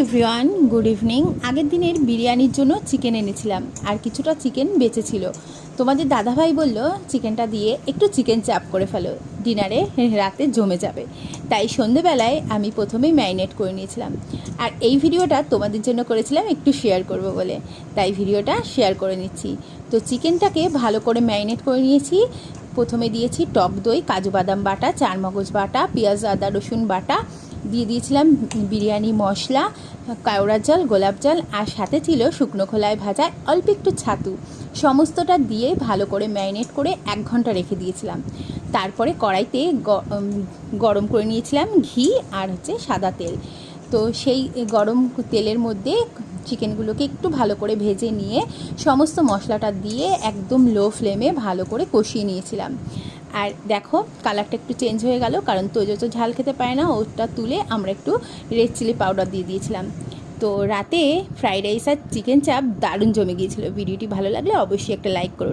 Everyone, good evening. আগের দিনের বিরিয়ানির জন্য চিকেন এনেছিলাম আর কিছুটা চিকেন বেঁচে ছিল। তোমাদের দাদাভাই বলল চিকেনটা দিয়ে একটু চিকেন চাপ করে ফেলো, ডিনারে রাতে জমে যাবে। তাই সন্ধেবেলায় আমি প্রথমেই ম্যারিনেট করে নিয়েছিলাম। আর এই ভিডিওটা তোমাদের জন্য করেছিলাম একটু শেয়ার করব বলে, তাই ভিডিওটা শেয়ার করে নিচ্ছি। তো চিকেনটাকে ভালো করে ম্যারিনেট করে নিয়েছি। প্রথমে দিয়েছি টক দই, কাজু বাদাম বাটা, চারমগজ বাটা, পেঁয়াজ আদা রসুন বাটা, দিয়ে দিয়েছিলাম বিরিয়ানি মশলা, কেওড়ার জল, গোলাপ জল, আর সাথে ছিল শুকনো খোলায় ভাজা অল্প একটু ছাতু। সমস্তটা দিয়ে ভালো করে ম্যারিনেট করে 1 ঘন্টা রেখে দিয়েছিলাম। তারপরে কড়াইতে গরম করে নিয়েছিলাম ঘি আর সাদা তেল। তো সেই গরম তেলের মধ্যে চিকেনগুলোকে একটু ভালো করে ভেজে নিয়ে সমস্ত মশলাটা দিয়ে একদম লো ফ্লেমে ভালো করে কষিয়ে নিয়েছিলাম। আর দেখো কালারটা একটু চেঞ্জ হয়ে গেল, কারণ তোজো তো ঝাল খেতে পারে না। ওটা তুলে আমরা একটু রেড চিলি পাউডার দিয়ে দিয়েছিলাম। তো রাতে ফ্রাইড রাইস আর চিকেন চাপ দারুণ জমে গিয়েছিলো। ভিডিওটি ভালো লাগলে অবশ্যই একটা লাইক করো।